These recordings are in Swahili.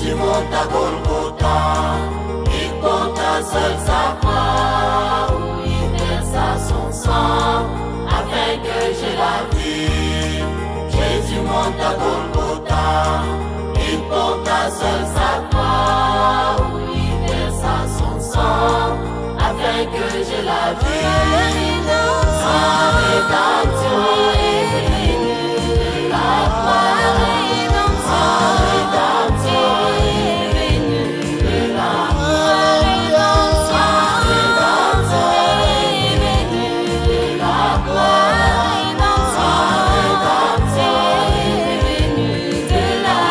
Jésus monte à Golgotha, il porta seul sa croix, où il versa son sang, afin que j'ai la vie. Jésus monte à Golgotha, il porta seul sa croix, où il versa son sang, afin que j'ai la vie. Sa rédemption est venue de la croix. Sa rédemption est venue de la croix. Sa rédemption est venue de la croix. Sa rédemption est venue de la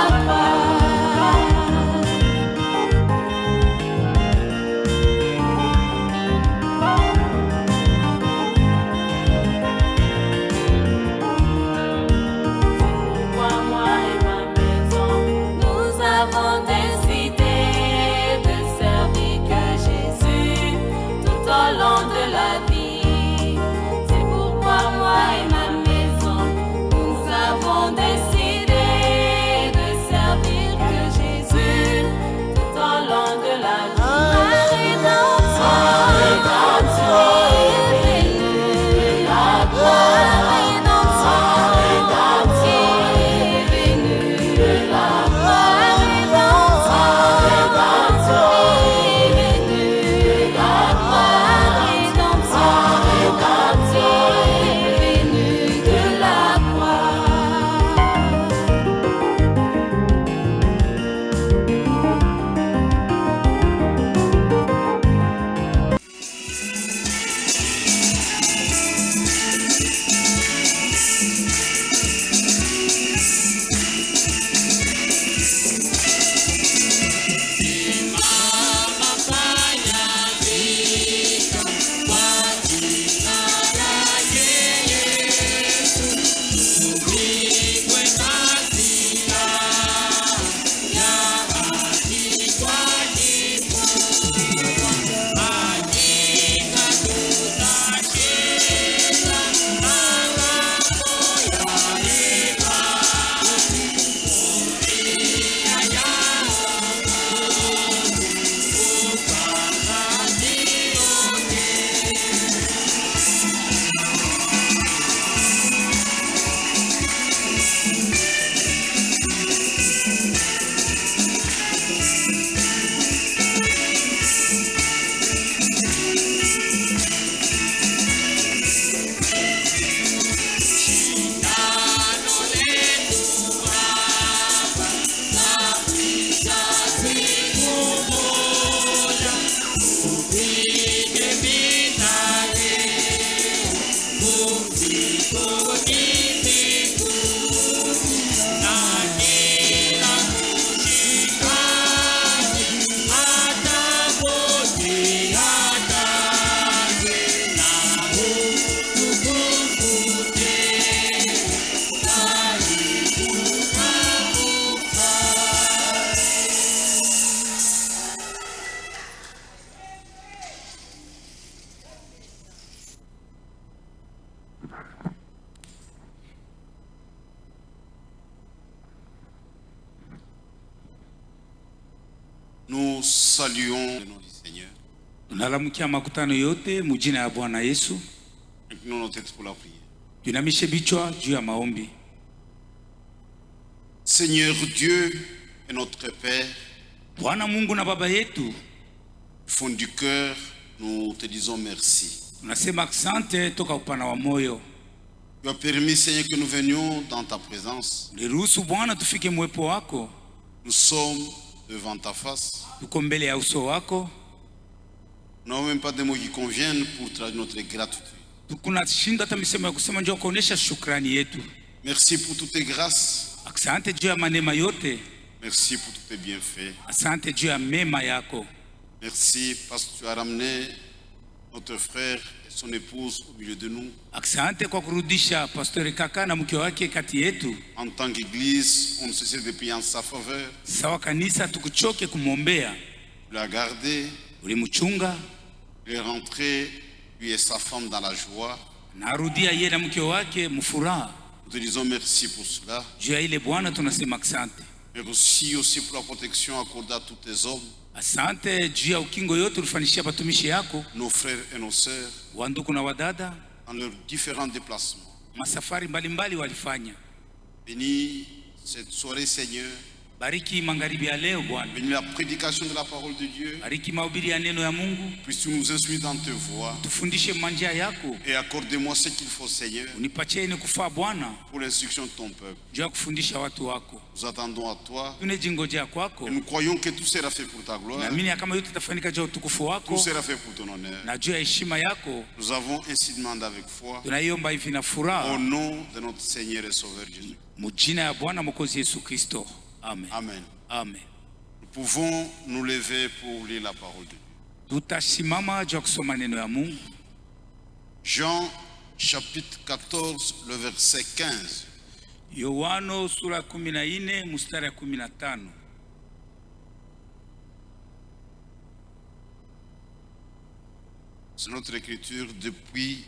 Nous saluons le nom du Seigneur. Tunalamukia makutano yote mujina ya Bwana Yesu. Inclinons nos têtes pour la prière. Tunamishe bichwa juu ya maombi. Seigneur Dieu et notre Père, Bwana Mungu na Baba yetu, du fond du cœur, nous te disons merci. tunasema asante toka upana wa moyo. Tu as permis, Seigneur, que nous venions dans ta présence. Uliruhusu Bwana tufike mwepo wako. Nous sommes devant ta face. Tuko mbele ya uso wako. Nous n'avons même pas de mots qui conviennent pour traduire notre gratitude. Tukuna shinda hata misemo ya kusema njoo kuonesha shukrani yetu. Merci pour toutes tes grâces. Asante juu ya manema yote. Merci pour tous tes bienfaits. Asante juu ya mema yako. Merci parce que tu as ramené notre frère et son épouse au milieu de nous. Asante kwa kurudisha Pastor Kaka na mke wake kati yetu. En tant qu'église, on ne cesse de prier en sa faveur. Sawa kanisa tukuchoke kumwombea. Tu l'as gardé. Ulimchunga. Il est rentré, lui et sa femme, dans la joie. Narudia yeye na mke wake mfuraha. Nous te disons merci pour cela. Juu ya ile Bwana tunasema asante. Merci aussi pour la protection accordée à tous tes hommes, Asante juu ya ukingo yote ulifanishia batumishi yako, nos frères et nos sœurs, wanduku na wadada, dans leurs différents déplacements. masafari mbalimbali walifanya. Bénis cette soirée, Seigneur. Bariki magharibi ya leo Bwana. Bénis la prédication de la parole de Dieu. Bariki mahubiri ya neno ya Mungu. Puisses-tu nous instruire dans tes voies. Tufundishe manjia yako. Et accorde-moi ce qu'il faut, Seigneur, Unipatie ni kufaa Bwana pour l'instruction de ton peuple. juu ya kufundisha watu wako. Nous attendons à toi. Tunajingojea kwako. Et nous croyons que tout sera fait pour ta gloire. Naamini kama yote itafanyika juu ya utukufu wako Tout sera fait pour ton honneur. na juu ya heshima yako. Nous avons ainsi demandé avec foi. Tunaiomba hivi na Au furaha nom de notre Seigneur et Sauveur Jésus. mujina ya Bwana Mwokozi Yesu Kristo. Amen. Amen. Amen. Nous pouvons nous lever pour lire la parole de Dieu. Tutasimama juu ya kusoma neno ya Mungu. Jean chapitre 14, le verset 15. Yohano sura 14 mstari 15. C'est notre écriture depuis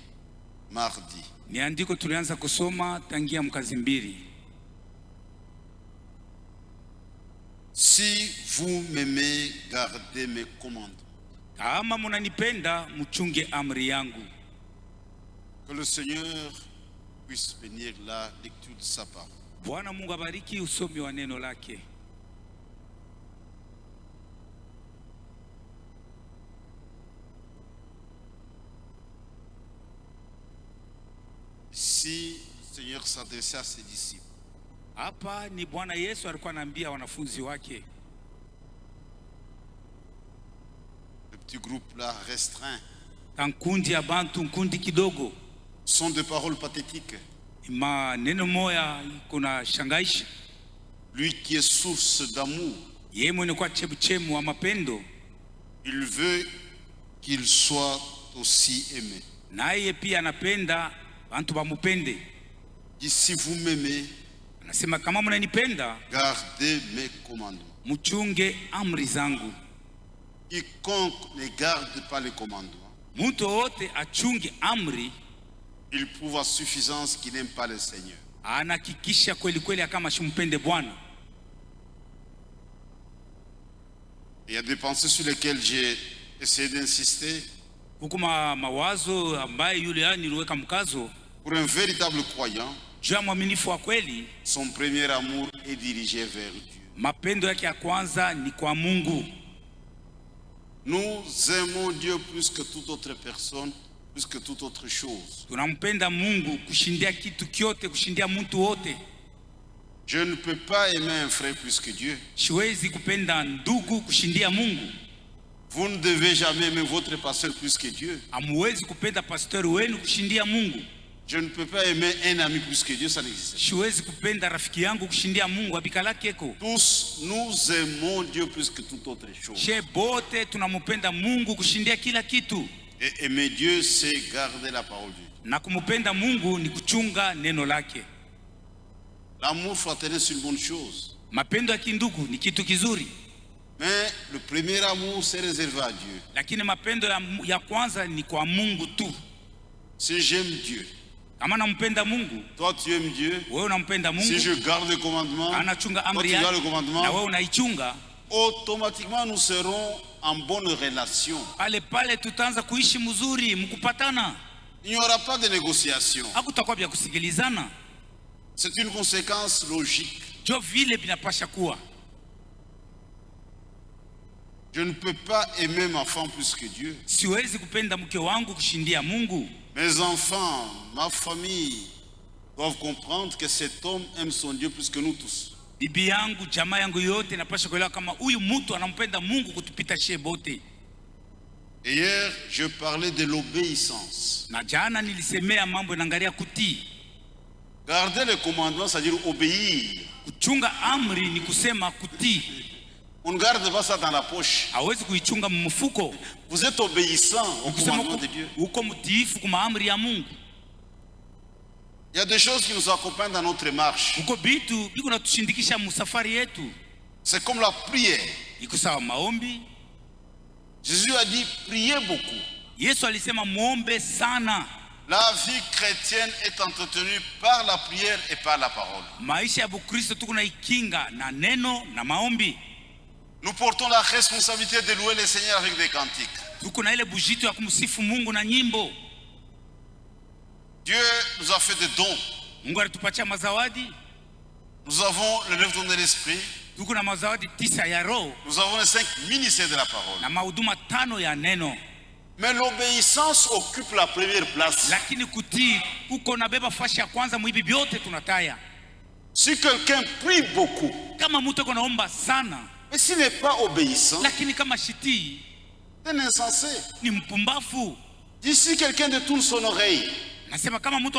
mardi. Ni andiko tulianza kusoma tangia mkazi mbili. Si vous m'aimez, gardez mes commandements. Kama munanipenda mchunge amri yangu. Que le Seigneur puisse bénir la lecture de sa parole. Bwana Mungu abariki usomi wa neno lake. Si le Seigneur s'adressait à ses disciples, Hapa ni Bwana Yesu alikuwa anaambia wanafunzi wake. le petit groupe là restreint, Kankundi ya bantu nkundi kidogo. sont des paroles pathétiques. Maneno moya kuna shangaisha. Lui qui est source d'amour, Yeye mwenye kwa chebuchemu wa mapendo, il veut qu'il soit aussi aimé. naye pia anapenda bantu bamupende. Dit si vous m'aimez, Anasema kama mnanipenda gardez mes commandements. mchunge amri zangu. Quiconque ne garde pas les commandements, Mtu wote achunge amri, il prouve à suffisance qu'il n'aime pas le Seigneur. anahakikisha kweli kweli kama shimpende Bwana. Il y a des pensées sur lesquelles j'ai essayé d'insister. Huku mawazo ambaye yule niliweka mkazo, Pour un véritable croyant, juu ya mwaminifu wa kweli, son premier amour est dirigé vers Dieu. mapendo yake ya kwanza ni kwa Mungu. Nous aimons Dieu plus que toute autre personne, plus que toute autre chose. Tunampenda Mungu kushindia kitu kyote, kushindia mtu wote. Je ne peux pas aimer un frère plus que Dieu. Siwezi kupenda ndugu kushindia Mungu. Vous ne devez jamais aimer votre pasteur plus que Dieu. Hamuwezi kupenda pastori wenu kushindia Mungu. Je ne peux pas aimer un ami plus que Dieu, ça n'existe pas. Siwezi kupenda rafiki yangu kushindia Mungu abikala keko. Tous, nous aimons Dieu plus que toute autre chose. She bote tunamupenda Mungu kushindia kila kitu. Et aimer Dieu, c'est garder la parole de Dieu. Na kumupenda Mungu ni kuchunga neno lake. L'amour fraternel, c'est une bonne chose. Mapendo ya kindugu ni kitu kizuri. Mais le premier amour, c'est réservé à Dieu. Lakini mapendo ya kwanza ni kwa Mungu tu. Si j'aime Dieu, Kama nampenda Mungu, toi tu aimes Dieu. wewe unampenda Mungu, Si je garde le commandement, anachunga toi amri tu gardes yake le commandement, na wewe unaichunga, automatiquement nous serons en bonne relation. pale pale tutaanza kuishi mzuri, mkupatana. Il n'y aura pas de négociation. Hakutakuwa vya kusikilizana. C'est une conséquence logique. Jo vile binapasha kuwa. Je ne peux pas aimer ma femme plus que Dieu. Siwezi kupenda mke wangu kushindia Mungu. Mes enfants, ma famille doivent comprendre que cet homme aime son Dieu plus que nous tous. Bibi yangu, jamaa yangu yote napasha kuelewa kama huyu mtu anampenda Mungu kutupita shie bote. Hier, je parlais de l'obéissance. Na jana nilisemea mambo inaangalia kutii. Garder les commandements, c'est-à-dire obéir. Kuchunga amri ni kusema kutii. On ne garde pas ça dans la poche. Hawezi kuichunga mfuko. Vous êtes obéissant au commandement de Dieu. Uko mtiifu kwa amri ya Mungu. Il y a des choses qui nous accompagnent dans notre marche. Uko bitu biko natushindikisha musafari yetu. C'est comme la prière. Iko sawa maombi. Jésus a dit priez beaucoup. Yesu alisema muombe sana. La vie chrétienne est entretenue par la prière et par la parole. Maisha ya Bukristo tuko na ikinga na neno na maombi. Nous portons la responsabilité de louer le Seigneur avec des cantiques. Tuko na ile bujito ya kumsifu Mungu na nyimbo. Dieu nous a fait des dons. Mungu alitupatia mazawadi. Nous avons le 9 dons de l'esprit. Tuko na mazawadi 9 ya roho. Nous avons les 5 ministères de la parole. Na mahuduma 5 ya neno. Mais l'obéissance occupe la première place. Lakini kutii uko na beba fashi ya kwanza muibi byote tunataya. Si quelqu'un prie beaucoup, kama mtu ako naomba sana, mais s'il n'est pas obéissant, lakini kama shitii, c'est un insensé. ni mpumbafu. D'ici quelqu'un détourne son oreille, Nasema kama mtu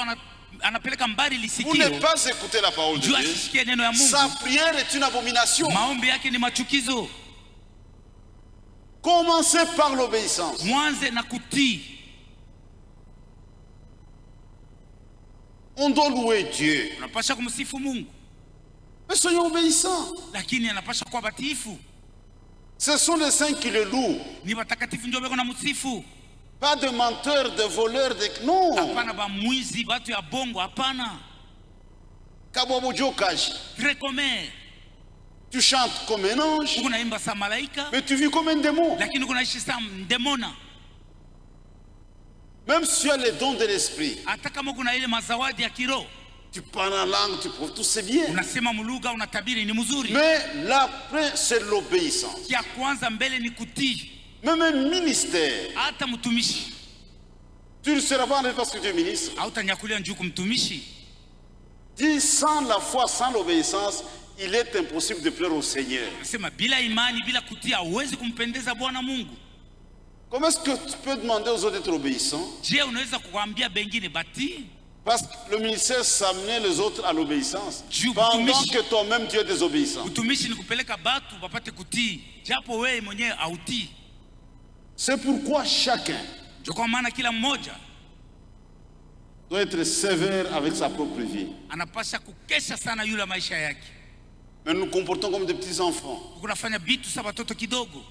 anapeleka mbali vous lisikio, ne pas écouter la parole de juu Dieu, asisikie neno ya Mungu, sa prière est une abomination. maombi yake ni machukizo. Commencez par l'obéissance. Mwanze na kutii. On doit louer Dieu. Unapasha kumsifu Mungu, Mais soyons obéissants. lakini anapasha kuwa batiifu. Ce sont les saints qui le louent. Ni watakatifu ndio beko na msifu. Pas de menteurs, de voleurs, de... Non. Hapana ba mwizi, batu ya bongo, hapana. Kabobojo kaji. Trekomer, Tu chantes comme un ange, uko naimba sa malaika, mais tu vis comme un démon. lakini uko naishi sa ndemona. Même si tu as les dons de l'esprit, Hata kama uko na ile mazawadi ya kiroho, tu parles en langue, tu prouves tout, c'est bien. unasema mlugha, unatabiri, ni mzuri. Mais l'après, c'est l'obéissance. Kia kwanza mbele ni kutii. Même un ministère, Hata mtumishi tu ne seras pas en parce que tu es ministre. hautanyakulia njuu kumtumishi. Dis, sans la foi, sans l'obéissance, il est impossible de plaire au Seigneur. Nasema bila imani, bila kutii hauwezi kumpendeza Bwana Mungu. Comment est-ce que tu peux demander aux autres d'être obéissants? Je, unaweza kuambia bengine batii? Parce que le ministère, ça amenait les autres à l'obéissance. Dieu, Pendant utumishi. que toi-même, tu es désobéissant. Utumishi ni kupeleka batu wapate kutii, japo wewe mwenyewe hautii. C'est pourquoi chacun Ndio kwa maana kila mmoja doit être sévère avec sa propre vie. anapasha kukesha sana yule maisha yake. Mais nous nous comportons comme des petits-enfants. Kunafanya vitu sa watoto kidogo.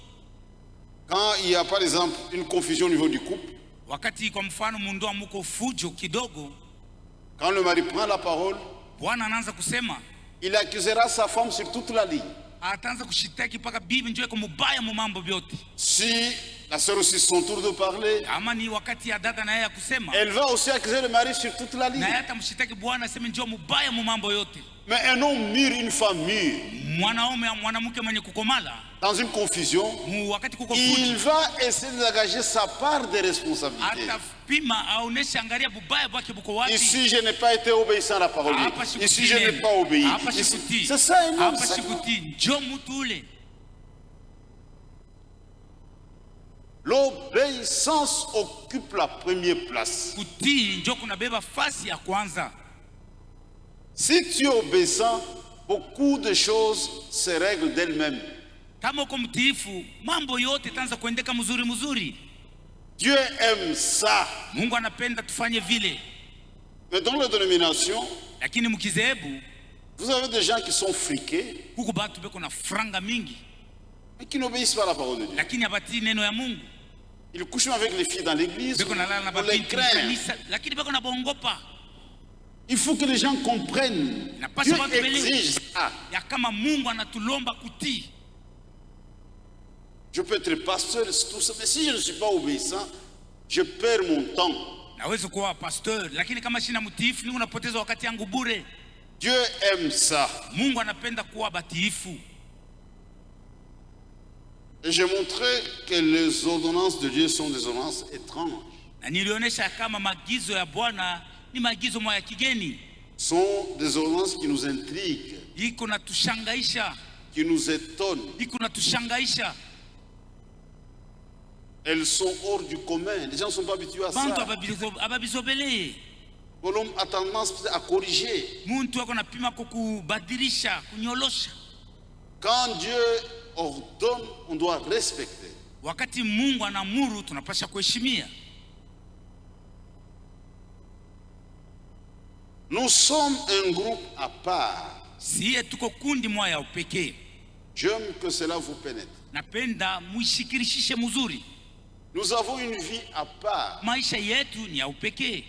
Quand il y a par exemple une confusion au niveau du couple, Wakati kwa mfano mundoa muko fujo kidogo, quand le mari prend la parole, Bwana anaanza kusema, il accusera sa femme sur toute la ligne. ataanza kushitaki mpaka bibi ndio iko mubaya mu mambo yote. Si la sœur aussi son tour de parler, Ama ni wakati ya dada na yeye kusema, elle va aussi accuser le mari sur toute la ligne. na yeye atamshitaki Bwana aseme ndio mubaya mu mambo yote. Mais un homme mûr, une femme mûre, Mwanaume au mwanamke mwenye kukomala dans une confusion, mu wakati kuko il fujo, va essayer d'engager sa part de responsabilité. atapima aoneshe angalia bubaya bwake buko wapi. Ici, je n'ai pas été obéissant à la parole. Hapa shikutii Ici, je n'ai neno. pas obéi. Hapa Ici- shikutii. C'est ça un homme. Hapa ça. shikutii njo mtu ule. L'obéissance occupe la première place. Kutii njo kunabeba fasi ya kwanza. Si tu es obéissant, beaucoup de choses se règlent d'elles-mêmes. Kama uko mtiifu, mambo yote itaanza kuendeka mzuri mzuri. Dieu aime ça. Mungu anapenda tufanye vile. Mais dans les dénominations, Lakini mkizehebu vous avez des gens qui sont friqués, huku batu beko na franga mingi, mais qui n'obéissent pas à la parole de Dieu. lakini abatii neno ya Mungu. Ils couchent avec les filles dans l'église, Beko nalala na on les babinti craint. kanisa, lakini beko na bongopa. Il faut que les gens comprennent. Na pasi Dieu watu belewe exige ça. ya kama Mungu anatulomba kutii. Je peux être pasteur, tout ça, mais si je ne suis pas obéissant, je perds mon temps. Naweza kuwa pastor, lakini kama sina mtiifu, ni unapoteza wakati yangu bure. Dieu aime ça. Mungu anapenda kuwa batiifu. Et j'ai montré que les ordonnances de Dieu sont des ordonnances étranges. Na nilionyesha kama maagizo ya Bwana ni maagizo moya kigeni. Sont des ordonnances qui nous intriguent, Iko na tushangaisha, qui nous étonnent. iko na tushangaisha. Elles sont hors du commun. Les gens ne sont pas habitués à Bantu ça. ababizobelee. L'homme a tendance à corriger. Muntu wako napima kukubadilisha, kunyolosha. Quand Dieu ordonne, on doit respecter. Wakati Mungu anamuru, tunapasha kuheshimia. Nous sommes un groupe à part. Siye tuko kundi moya ya upekee. J'aime que cela vous pénètre. Napenda muishikirishishe mzuri. Nous avons une vie à part. Maisha yetu ni ya upekee.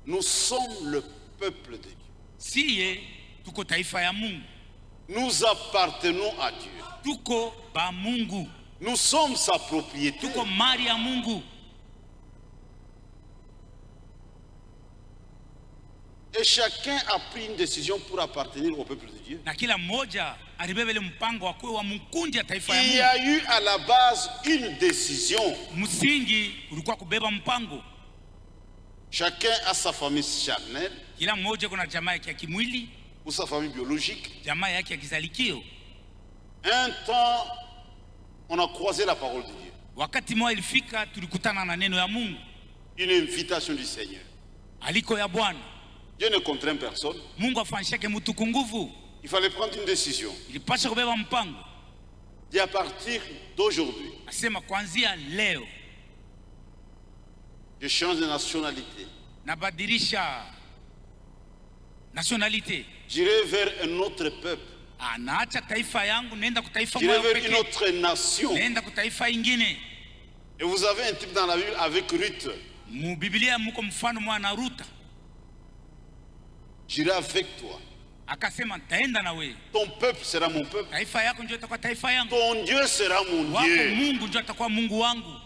Nous sommes le peuple de Dieu. siye tuko taifa ya Mungu, Nous appartenons à Dieu. tuko ba Mungu, Nous sommes sa propriété. tuko mali ya Mungu. Et chacun a pris une décision pour appartenir au peuple de Dieu. Na kila mmoja alibebele mpango wakwe wa mkunji ya taifa ya Il y Mungu. a eu à la base une décision. Msingi ulikuwa kubeba mpango. Chacun a sa famille charnelle Kila mmoja kuna jamaa yake ya kimwili, ou sa famille biologique. jamaa yake ya kizalikio. Un temps, on a croisé la parole de Dieu. Wakati mmoja ilifika tulikutana na neno ya Mungu, Une invitation du Seigneur. aliko ya Bwana. Dieu ne contraint personne. Mungu afanyishake mtu kunguvu. Il fallait prendre une décision. Ilipasha kubeba mpango. Et à partir d'aujourd'hui, Asema kuanzia leo je change de nationalité. nabadilisha nationalité. J'irai vers un autre peuple. Anaacha taifa yangu nenda kutaifa J'irai moja vers une pekee. autre nation. Nenda kutaifa ingine. Et vous avez un type dans la Bible avec Ruth. Mu Biblia muko mfano mwana Ruta. J'irai avec toi. Akasema nitaenda na wewe. Ton peuple sera mon peuple. Taifa yako ndio itakuwa taifa yangu. Ton Dieu sera mon Wako Dieu. Mungu ndio atakuwa Mungu wangu.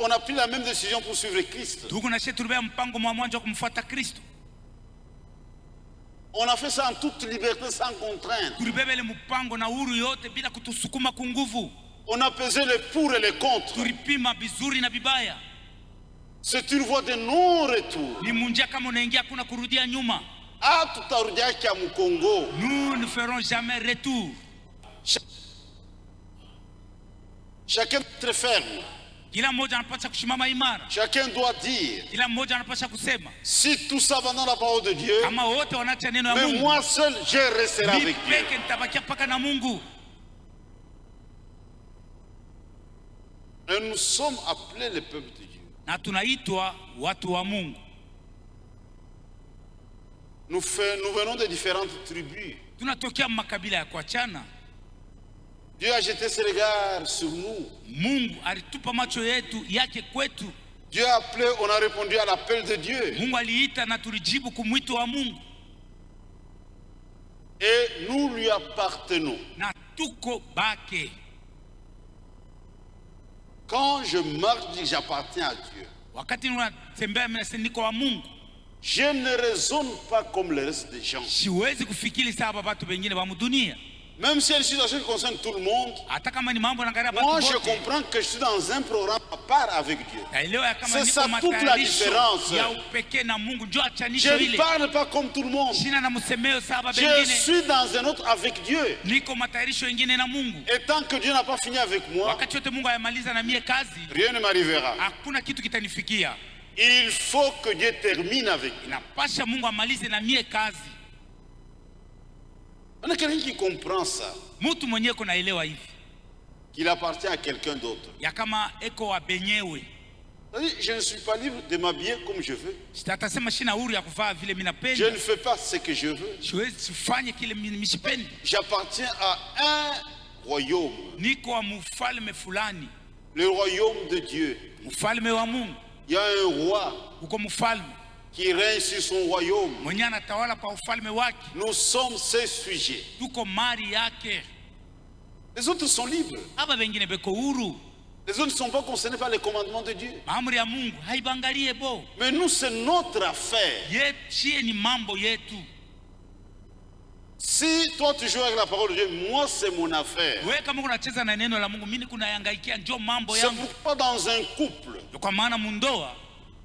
On a pris la même décision pour suivre Christ. Tuko na shetu tulibeba mpango mwa mwanzo wa kumfuata Kristo. On a fait ça en toute liberté, sans contrainte. Tulibeba ile mpango na uhuru yote bila kutusukuma kwa nguvu. On a pesé les pour et les contre. Tulipima vizuri na vibaya. C'est une voie de non-retour. Ni munjia kama unaingia kuna kurudia nyuma. Ah, tutarudia kia Mukongo. Nous ne ferons jamais retour. Chacun doit être ferme. Kila mmoja anapaswa kusimama imara. Chacun doit dire, Kila mmoja anapaswa kusema si tout ça va dans la parole de Dieu, kama wote wanaacha neno ya mais Mungu, moi seul, je resterai mimi avec Dieu. peke nitabakia paka na Mungu. Et nous sommes appelés le peuple de Dieu. Na tunaitwa watu wa Mungu. Nous venons de différentes tribus. Tunatokea makabila ya kuachana. Dieu a jeté ses regards sur nous. Mungu alitupa macho yetu yake kwetu. Dieu a appelé, on a répondu à l'appel de Dieu. Mungu aliita na tulijibu kumwito wa Mungu. Et nous lui appartenons. Na tuko bake. Quand je marche, je dis que j'appartiens à Dieu. Wakati unatembea mimi nasema niko wa Mungu. Je ne raisonne pas comme le reste des gens. Siwezi kufikiri sawa watu wengine wa dunia. Même si une situation qui concerne tout le monde, Hata kama ni mambo yanaangalia moi watu je wote. comprends que je suis dans un programme à part avec Dieu. Naelewa kama C'est niko ça toute la matayarisho différence. ya upekee na Mungu ndio Je achanisho ne ile. parle pas comme tout le monde. Sina na msemeo sawa Je wengine. suis dans un autre avec Dieu. Niko matayarisho wengine na Mungu. Et tant que Dieu n'a pas fini avec moi, Wakati wote Mungu ayamaliza na mie kazi, rien ne m'arrivera. hakuna kitu kitanifikia. Il faut que Dieu termine avec moi. Inapasha Mungu amalize na mie kazi. On a quelqu'un qui comprend ça, Mtu mwenyewe kunaelewa hivi. qu'il appartient à quelqu'un d'autre. Ya kama eko wa benyewe. C'est-à-dire, je ne suis pas libre de m'habiller comme je veux. Sitasema sina huru ya kuvaa vile mimi Je napenda. ne fais pas ce que je veux. Siwezi sifanye kile mimi sipendi. J'appartiens à un royaume, Niko wa mfalme fulani. le royaume de Dieu. Mfalme wa Mungu. Il y a un roi Uko mfalme. qui règne sur son royaume. Mwenye anatawala pa ufalme wake. Nous sommes ses sujets. Tuko mali yake. Les autres sont libres. Aba wengine beko huru. Les autres ne sont pas concernés par les commandements de Dieu. Maamri ya Mungu haibangalie bo. Mais nous, c'est notre affaire. Shie ni mambo yetu. Si toi tu joues avec la parole de Dieu, moi c'est mon affaire. Wewe kama unacheza na neno la Mungu, mimi kunayangaikia njoo mambo C'est yangu. pourquoi dans un couple, Kwa maana mundoa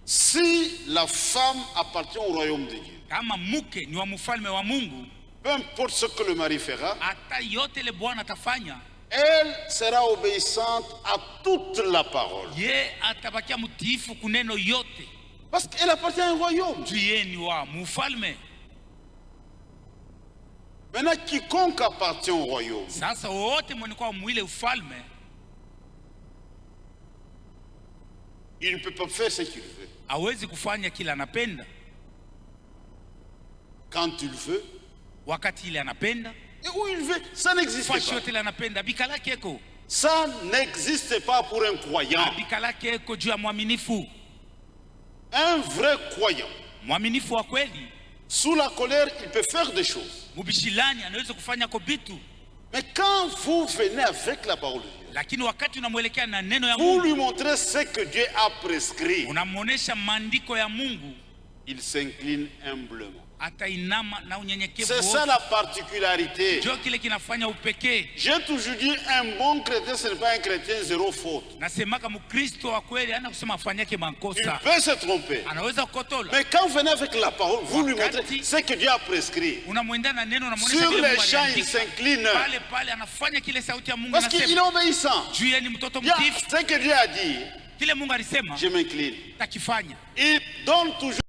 si la femme appartient au royaume de Dieu, kama mke ni wa mfalme wa Mungu, peu importe ce que le mari fera, hata yote le Bwana atafanya, elle sera obéissante à toute la parole. ye atabakia mtiifu kuneno yote. Parce qu'elle appartient à un royaume. Tu ye ni wa mfalme. Maintenant, quiconque appartient au royaume, Sasa wote mwenye kwa mwile ufalme, il ne peut pas faire ce qu'il veut. hawezi kufanya kila anapenda Quand il veut, wakati ile anapenda, et où il veut, ça n'existe fashi pas. yote ile anapenda. Bikala keko, Ça n'existe pas pour un croyant. bikala keko juu ya mwaminifu. Un vrai croyant, Mwaminifu wa kweli sous la colère, il peut faire des choses. mubishilani anaweza kufanya kwa vitu, Mais quand vous venez avec la parole de Dieu, lakini wakati unamwelekea na neno ya vous Mungu, lui montrez ce que Dieu a prescrit, unamuonesha maandiko ya Mungu, il s'incline humblement. atainama na unyenyekevu. C'est ça la particularité. Ndio kile kinafanya upekee. J'ai toujours dit un bon chrétien, ce n'est pas un chrétien zéro faute. Nasemaka Mkristo wa kweli ana kusema afanyake Il makosa, peut se tromper. anaweza kukotola. Mais quand vous venez avec la parole, vous lui Wakati montrez ce que Dieu a prescrit. unamwendea na neno, unamuonesha Sur kile les Mungu champs, il aliandika. s'incline. Pale pale anafanya kile sauti ya Mungu Parce qu'il est inasema. obéissant. Juu yeye ni mtoto Il y a mtiifu, ce que Dieu a dit, kile Mungu alisema je m'incline. takifanya. Il donne toujours